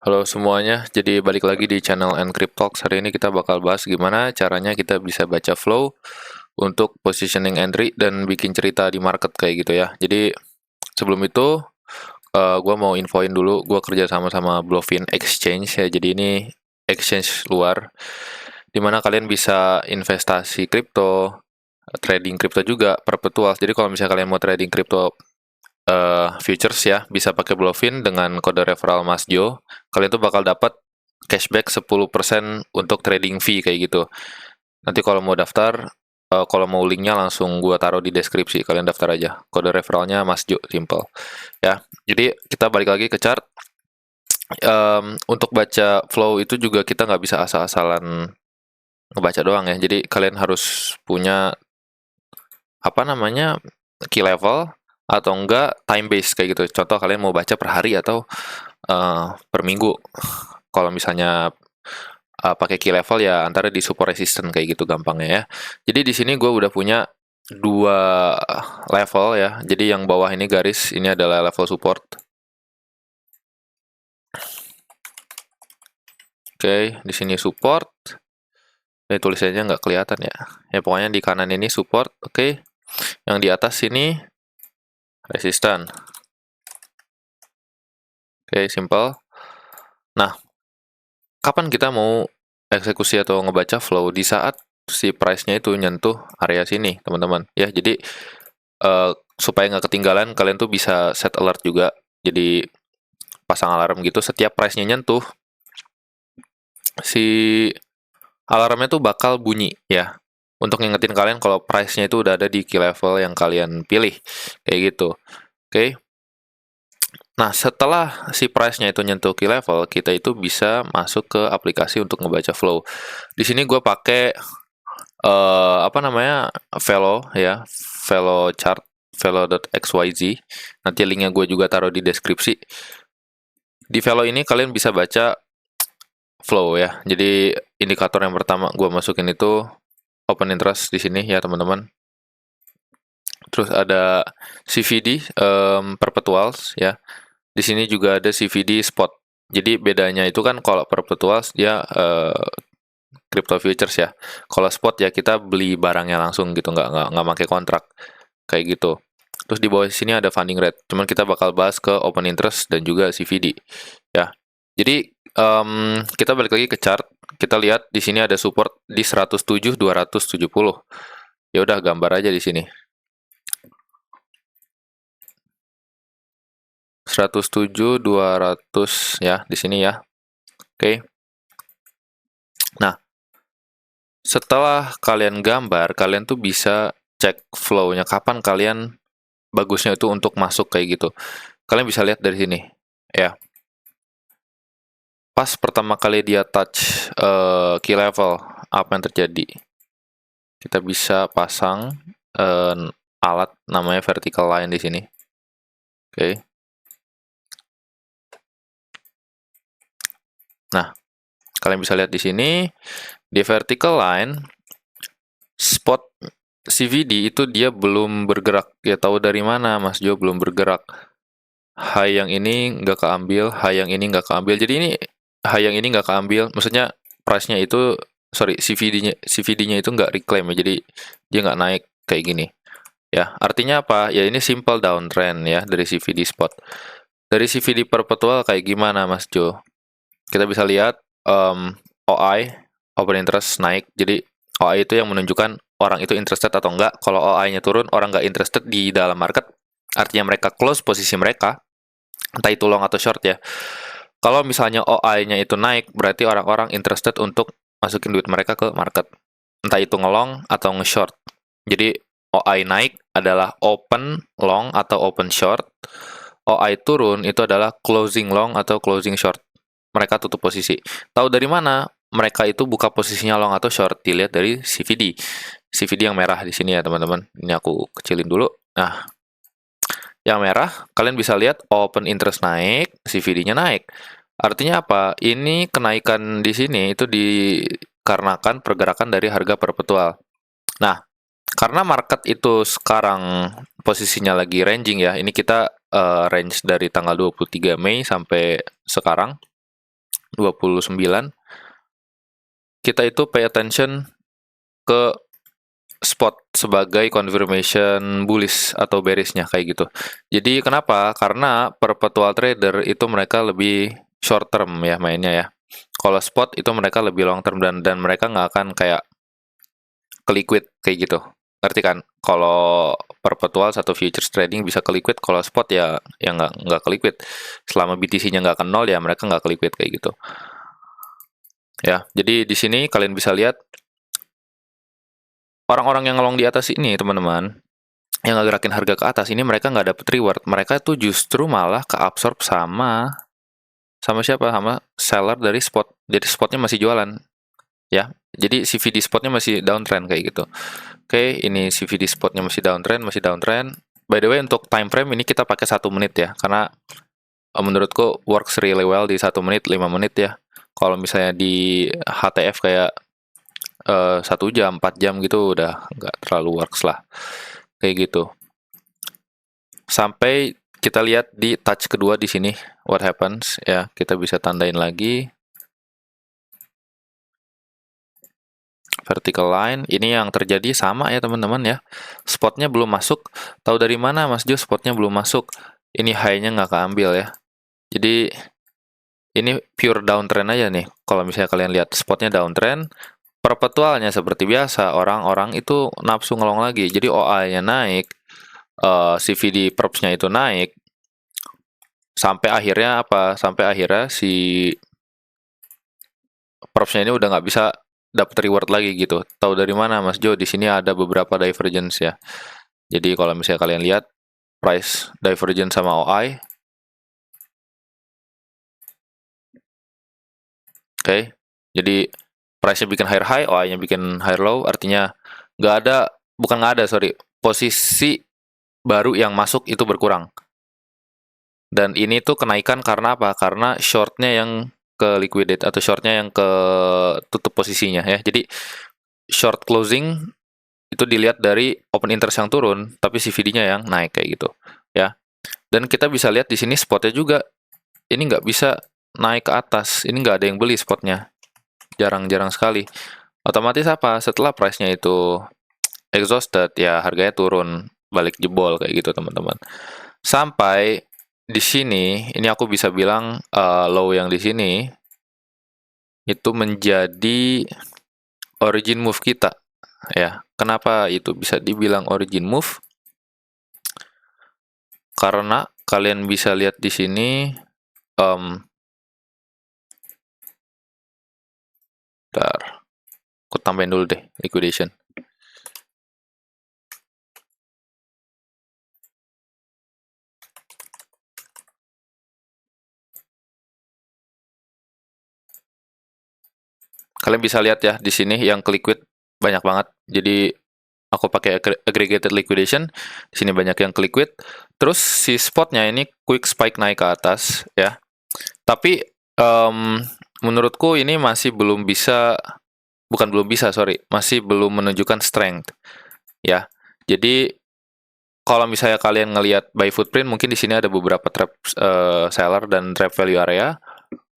Halo semuanya, jadi balik lagi di channel Encryptalks. Hari ini kita bakal bahas gimana caranya kita bisa baca flow untuk positioning entry dan bikin cerita di market kayak gitu ya. Jadi sebelum itu, gue mau infoin dulu, gue kerja sama Bluefin Exchange ya. Jadi ini exchange luar, dimana kalian bisa investasi kripto, trading kripto juga, perpetual. Jadi kalau misalnya kalian mau trading kripto futures ya, bisa pakai Bluefin dengan kode referral Mas Jo. Kalian tuh bakal dapat cashback 10% untuk trading fee kayak gitu. Nanti kalau mau daftar, kalau mau linknya langsung gua taruh di deskripsi. Kalian daftar aja. Kode referralnya Mas Jo, simple. Ya, jadi kita balik lagi ke chart. Untuk baca flow itu juga kita nggak bisa asal-asalan ngebaca doang ya. Jadi kalian harus punya apa namanya key level atau enggak time base kayak gitu. Contoh kalian mau baca per hari atau per minggu. Kalau misalnya pakai key level ya antara di support resistance kayak gitu gampangnya ya. Jadi di sini gue udah punya dua level ya. Jadi yang bawah ini garis ini adalah level support. Oke, di sini support. Ini tulisannya nggak kelihatan ya. Ya pokoknya di kanan ini support. Oke, yang di atas sini resistance. Oke, simple. Nah, kapan kita mau eksekusi atau ngebaca flow? Di saat si price-nya itu nyentuh area sini, teman-teman. Ya, jadi supaya nggak ketinggalan, kalian tuh bisa set alert juga. Jadi pasang alarm gitu. Setiap price-nya nyentuh, si alarmnya tuh bakal bunyi ya. Untuk ngingetin kalian kalau price-nya itu udah ada di key level yang kalian pilih. Kayak gitu. Oke. Nah, setelah si price-nya itu nyentuh key level, kita itu bisa masuk ke aplikasi untuk ngebaca flow. Di sini gue pakai apa namanya Velo ya, Velo chart, Velo.xyz. Nanti linknya gue juga taruh di deskripsi. Di Velo ini kalian bisa baca flow ya. Jadi indikator yang pertama gue masukin itu open interest di sini ya teman-teman. Terus ada CVD perpetuals ya. Di sini juga ada CVD spot. Jadi bedanya itu kan kalau perpetuals dia crypto futures ya. Kalau spot ya kita beli barangnya langsung gitu, nggak pakai kontrak kayak gitu. Terus di bawah sini ada funding rate. Cuman kita bakal bahas ke open interest dan juga CVD ya. Jadi kita balik lagi ke chart. Kita lihat di sini ada support di 107 270. Ya udah gambar aja di sini. 107 200 ya di sini ya. Oke. Nah, setelah kalian gambar, kalian tuh bisa cek flow-nya kapan kalian bagusnya itu untuk masuk kayak gitu. Kalian bisa lihat dari sini ya. Pas pertama kali dia touch key level, apa yang terjadi? Kita bisa pasang alat namanya vertical line di sini. Oke. Nah, kalian bisa lihat di sini di vertical line spot CVD itu dia belum bergerak. Ya tahu dari mana Mas Jo belum bergerak. High yang ini nggak keambil, high yang ini nggak keambil. Jadi ini high yang ini nggak keambil. Maksudnya price-nya itu, sorry, CVD-nya itu nggak reclaim ya. Jadi dia nggak naik kayak gini. Ya, artinya apa? Ya ini simple downtrend ya dari CVD spot. Dari CVD perpetual kayak gimana Mas Jo? Kita bisa lihat OI, open interest naik. Jadi OI itu yang menunjukkan orang itu interested atau enggak. Kalau OI-nya turun, orang nggak interested di dalam market, artinya mereka close posisi mereka, entah itu long atau short ya. Kalau misalnya OI-nya itu naik, berarti orang-orang interested untuk masukin duit mereka ke market. Entah itu ngelong atau nge-short. Jadi OI naik adalah open long atau open short. OI turun itu adalah closing long atau closing short. Mereka tutup posisi. Tahu dari mana mereka itu buka posisinya long atau short? Dilihat dari CVD. CVD yang merah di sini ya teman-teman. Ini aku kecilin dulu. Nah, yang merah, kalian bisa lihat open interest naik, CVD-nya naik. Artinya apa? Ini kenaikan di sini itu dikarenakan pergerakan dari harga perpetual. Nah, karena market itu sekarang posisinya lagi ranging ya. Ini kita range dari tanggal 23 Mei sampai sekarang. 29, kita itu pay attention ke spot sebagai confirmation bullish atau bearishnya kayak gitu. Jadi kenapa? Karena perpetual trader itu mereka lebih short term ya mainnya ya. Kalau spot itu mereka lebih long term dan mereka nggak akan kayak ke liquid kayak gitu. Ngerti kan? Kalau perpetual satu futures trading bisa ke liquid, kalau spot ya nggak ke liquid. Selama BTC-nya nggak ke nol ya mereka nggak ke liquid kayak gitu. Ya, jadi di sini kalian bisa lihat orang-orang yang ngelong di atas ini, teman-teman, yang ngegerakin harga ke atas ini mereka nggak dapet reward. Mereka tuh justru malah keabsorb sama siapa? Sama seller dari spot. Jadi spotnya masih jualan, ya. Jadi CVD spotnya masih downtrend kayak gitu. Oke, ini CVD spotnya masih downtrend. By the way, untuk time frame ini kita pakai 1 menit ya, karena menurutku works really well di 1 menit, 5 menit ya. Kalau misalnya di HTF kayak 1 jam, 4 jam gitu udah nggak terlalu works lah. Kayak gitu. Sampai kita lihat di touch kedua di sini, what happens ya, kita bisa tandain lagi. Vertical line, ini yang terjadi sama ya teman-teman ya. Spotnya belum masuk, tahu dari mana Mas Jo spotnya belum masuk? Ini high-nya nggak keambil ya. Jadi ini pure downtrend aja nih. Kalau misalnya kalian lihat spotnya downtrend, perpetualnya seperti biasa, orang-orang itu nafsu ngelong lagi. Jadi OI-nya naik, CVD perps-nya itu naik, sampai akhirnya apa? Sampai akhirnya si perps-nya ini udah nggak bisa dapat reward lagi gitu. Tahu dari mana Mas Jo? Di sini ada beberapa divergence ya. Jadi kalau misalnya kalian lihat price divergence sama OI, oke. Jadi price-nya bikin higher high, OI-nya bikin higher low, artinya bukan nggak ada, sorry, posisi baru yang masuk itu berkurang. Dan ini tuh kenaikan karena apa? Karena short-nya yang ke liquidate atau short-nya yang ke tutup posisinya ya. Jadi short closing itu dilihat dari open interest yang turun, tapi CVD-nya yang naik kayak gitu ya. Dan kita bisa lihat di sini spotnya juga, ini nggak bisa naik ke atas, ini nggak ada yang beli spotnya, jarang-jarang sekali. Otomatis apa? Setelah price-nya itu exhausted, ya harganya turun, balik jebol kayak gitu teman-teman. Sampai di sini, ini aku bisa bilang low yang di sini itu menjadi origin move kita ya. Kenapa itu bisa dibilang origin move? Karena kalian bisa lihat di sini bentar, aku tambahin dulu deh liquidation. Kalian bisa lihat ya di sini yang ke liquid banyak banget. Jadi aku pakai aggregated liquidation. Di sini banyak yang ke liquid. Terus si spotnya ini quick spike naik ke atas ya. Tapi menurutku ini masih belum bisa, bukan belum bisa, sorry, masih belum menunjukkan strength ya. Jadi kalau misalnya kalian ngelihat buy footprint, mungkin di sini ada beberapa trap seller dan trap value area.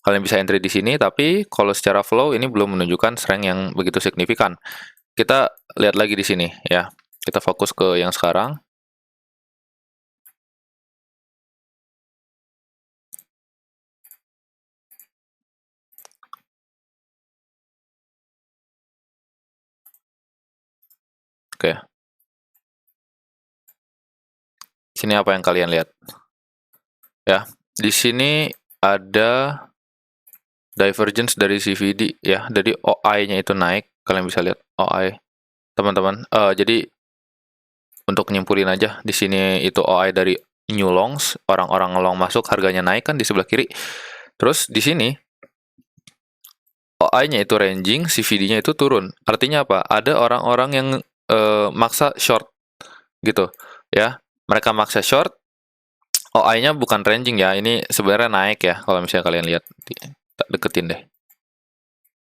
Kalian bisa entry di sini, tapi kalau secara flow ini belum menunjukkan strength yang begitu signifikan. Kita lihat lagi di sini ya. Kita fokus ke yang sekarang. Oke. Sini apa yang kalian lihat? Ya, di sini ada divergence dari CVD ya. Dari OI-nya itu naik. Kalian bisa lihat OI, teman-teman. Jadi untuk nyimpulin aja, di sini itu OI dari new longs, orang-orang long masuk, harganya naik kan di sebelah kiri. Terus di sini OI-nya itu ranging, CVD-nya itu turun. Artinya apa? Ada orang-orang yang maksa short gitu ya. Mereka maksa short, OI-nya bukan ranging ya. Ini sebenarnya naik ya kalau misalnya kalian lihat. Tak deketin deh.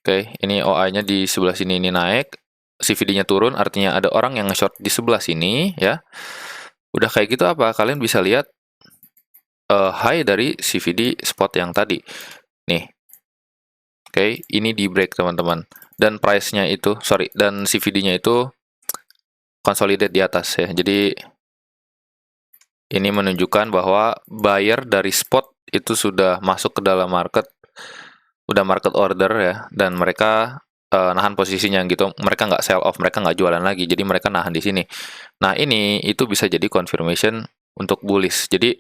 Oke, ini OI-nya di sebelah sini ini naik, CVD-nya turun, artinya ada orang yang nge-short di sebelah sini ya. Udah kayak gitu apa? Kalian bisa lihat high dari CVD spot yang tadi. Nih. Oke, ini di break teman-teman. Dan price-nya itu, sorry, dan CVD-nya itu consolidate di atas ya. Jadi ini menunjukkan bahwa buyer dari spot itu sudah masuk ke dalam market, udah market order ya, dan mereka nahan posisinya gitu. Mereka nggak sell off, mereka nggak jualan lagi, jadi mereka nahan di sini. Nah ini itu bisa jadi confirmation untuk bullish. Jadi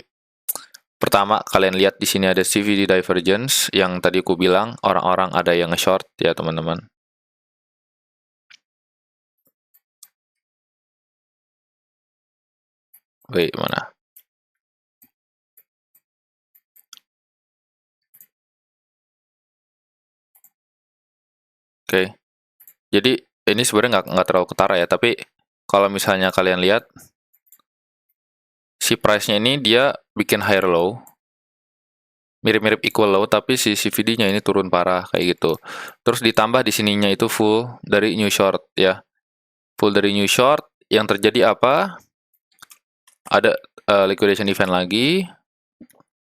pertama kalian lihat di sini ada CVD divergence yang tadi aku bilang orang-orang ada yang nge-short ya teman-teman. Wait, mana? Oke. Jadi ini sebenarnya nggak terlalu ketara ya, tapi kalau misalnya kalian lihat si price-nya ini dia bikin higher low, mirip-mirip equal low, tapi si CVD-nya ini turun parah kayak gitu. Terus ditambah di sininya itu full dari new short ya, full dari new short. Yang terjadi apa? Ada liquidation event lagi,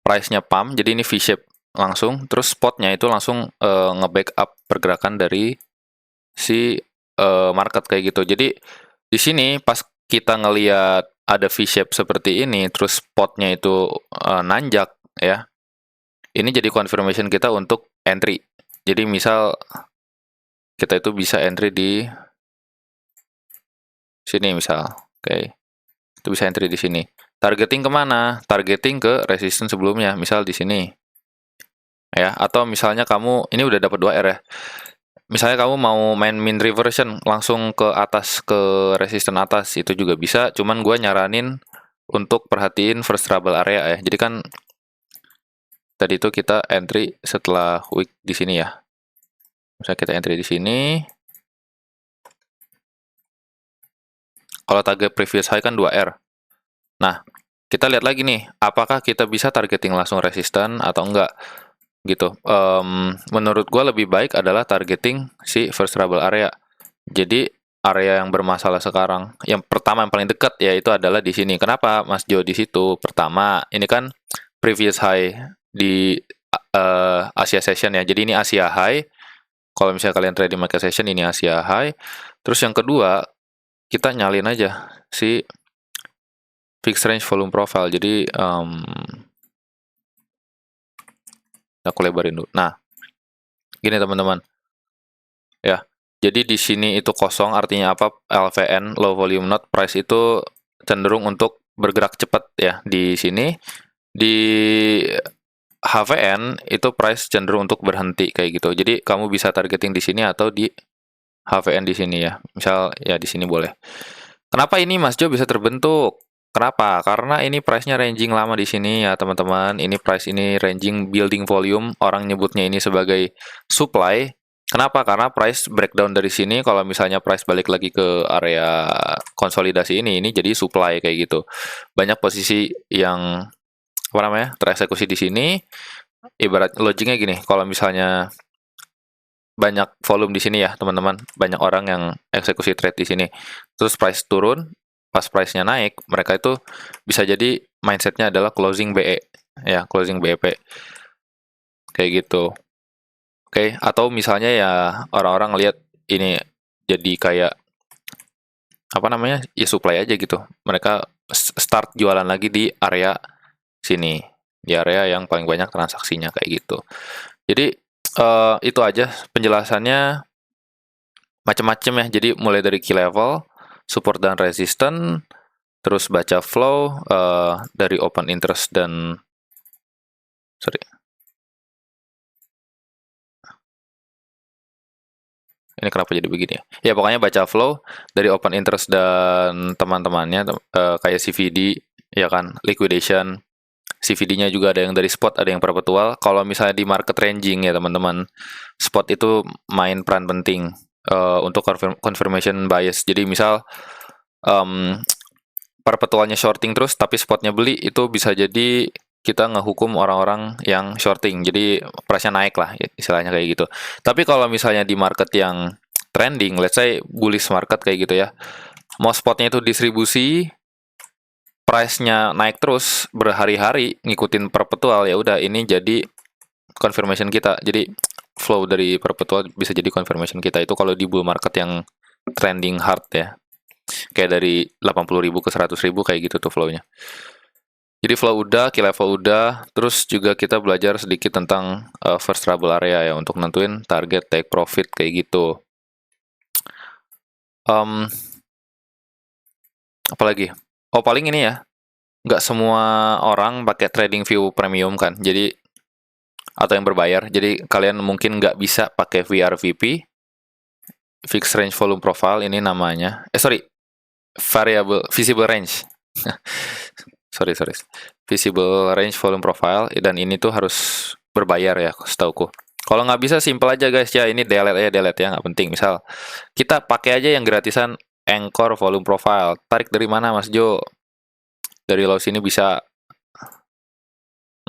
price-nya pump, jadi ini V-shape langsung. Terus spotnya itu langsung nge-backup pergerakan dari si market kayak gitu. Jadi di sini pas kita ngelihat ada V-shape seperti ini, terus spotnya itu nanjak ya. Ini jadi confirmation kita untuk entry. Jadi misal kita itu bisa entry di sini misal, oke, itu bisa entry di sini. Targeting kemana? Targeting ke resistance sebelumnya, misal di sini, ya. Atau misalnya kamu ini udah dapat 2R ya. Misalnya kamu mau main min reversion langsung ke atas, ke resistance atas, itu juga bisa. Cuman gue nyaranin untuk perhatiin first trouble area ya. Jadi kan tadi itu kita entry setelah wick di sini ya. Misalnya kita entry di sini. Kalau target previous high kan 2R. Nah, kita lihat lagi nih, apakah kita bisa targeting langsung resisten atau enggak gitu. Menurut gue lebih baik adalah targeting si first trouble area. Jadi area yang bermasalah sekarang, yang pertama yang paling dekat yaitu adalah di sini. Kenapa Mas Jo di situ? Pertama, ini kan previous high di Asia session ya. Jadi ini Asia high. Kalau misalnya kalian trade di market session ini Asia high. Terus yang kedua, kita nyalin aja si fixed range volume profile. Jadi aku lebarin dulu. Nah, gini teman-teman. Ya. Jadi di sini itu kosong, artinya apa? LVN, low volume node price itu cenderung untuk bergerak cepat ya di sini. Di HVN itu price cenderung untuk berhenti kayak gitu. Jadi kamu bisa targeting di sini atau di HVN di sini ya. Misal ya di sini boleh. Kenapa ini Mas Jo bisa terbentuk? Kenapa? Karena ini price-nya ranging lama di sini ya teman-teman. Ini price ini ranging building volume. Orang nyebutnya ini sebagai supply. Kenapa? Karena price breakdown dari sini. Kalau misalnya price balik lagi ke area konsolidasi ini jadi supply kayak gitu. Banyak posisi yang apa namanya tereksekusi di sini. Ibarat logiknya gini. Kalau misalnya banyak volume di sini ya teman-teman, banyak orang yang eksekusi trade di sini, terus price turun, pas price-nya naik, mereka itu bisa jadi mindsetnya adalah closing BE ya, closing BEP kayak gitu. Oke, atau misalnya ya orang-orang lihat ini jadi kayak apa namanya ya supply aja gitu, mereka start jualan lagi di area sini, di area yang paling banyak transaksinya kayak gitu. Jadi itu aja penjelasannya, macam-macam ya. Jadi mulai dari key level, support dan resistance, terus baca flow dari open interest dan sorry. Ini kenapa jadi begini ya? Ya pokoknya baca flow dari open interest dan teman-temannya kayak CVD ya kan, liquidation. CVD-nya juga ada yang dari spot, ada yang perpetual. Kalau misalnya di market ranging ya teman-teman, spot itu main peran penting untuk confirmation bias. Jadi misal perpetualnya shorting terus tapi spotnya beli, itu bisa jadi kita ngehukum orang-orang yang shorting, jadi price-nya naik lah istilahnya kayak gitu. Tapi kalau misalnya di market yang trending, let's say bullish market kayak gitu ya, mau spotnya itu distribusi, price-nya naik terus berhari-hari ngikutin perpetual, ya udah ini jadi confirmation kita. Jadi flow dari perpetual bisa jadi confirmation kita. Itu kalau di bull market yang trending hard ya. Kayak dari 80.000 ke 100.000 kayak gitu tuh flow-nya. Jadi flow udah, key level udah, terus juga kita belajar sedikit tentang first trouble area ya untuk nentuin target take profit kayak gitu. Apalagi? Oh paling ini ya, nggak semua orang pakai Trading View Premium kan, jadi atau yang berbayar. Jadi kalian mungkin nggak bisa pakai VRVP, Fixed Range Volume Profile ini namanya. Variable Visible Range. sorry. Visible Range Volume Profile, dan ini tuh harus berbayar ya, setauku. Kalau nggak bisa simple aja guys ya, ini delete ya, nggak penting. Misal kita pakai aja yang gratisan Anchor Volume Profile. Tarik dari mana Mas Jo? Dari low sini bisa.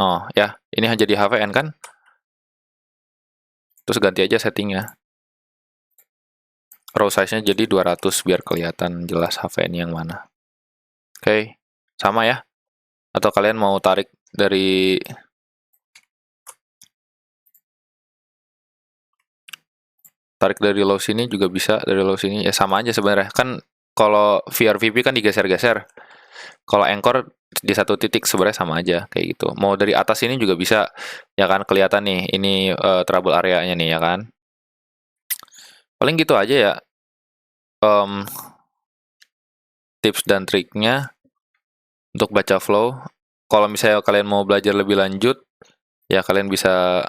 Oh ya, ini hanya jadi HVN kan? Terus ganti aja settingnya. Row size-nya jadi 200 biar kelihatan jelas HVN yang mana. Oke, sama ya. Atau kalian mau tarik dari low sini juga bisa, dari low sini ya sama aja sebenarnya. Kan kalau VRVP kan digeser-geser. Kalau Anchor di satu titik sebenarnya sama aja kayak gitu. Mau dari atas ini juga bisa, ya kan, kelihatan nih ini trouble area-nya nih ya kan. Paling gitu aja ya. Tips dan triknya untuk baca flow. Kalau misalnya kalian mau belajar lebih lanjut, ya kalian bisa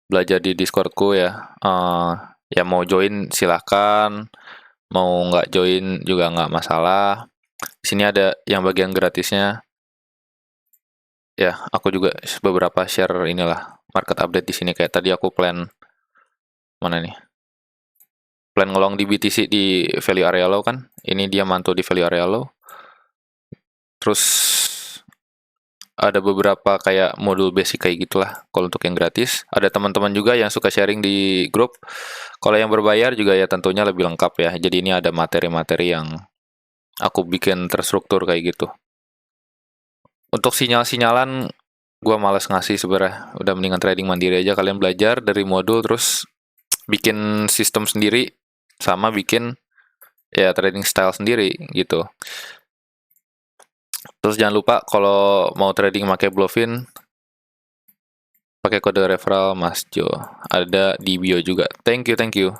belajar di Discordku ya. Ya mau join silahkan, mau nggak join juga nggak masalah. Di sini ada yang bagian gratisnya. Ya, aku juga beberapa share inilah market update di sini. Kayak tadi aku plan mana nih? Plan ngelong di BTC di value area low kan. Ini dia mantul di value area low. Terus ada beberapa kayak modul basic kayak gitulah kalau untuk yang gratis. Ada teman-teman juga yang suka sharing di grup. Kalau yang berbayar juga ya tentunya lebih lengkap ya. Jadi ini ada materi-materi yang aku bikin terstruktur kayak gitu. Untuk sinyal-sinyalan gue males ngasih sebenarnya. Udah mendingan trading mandiri aja. Kalian belajar dari modul terus bikin sistem sendiri sama bikin ya trading style sendiri gitu. Terus jangan lupa kalau mau trading pakai Bluefin, pakai kode referral Mas Jo. Ada di bio juga. Thank you.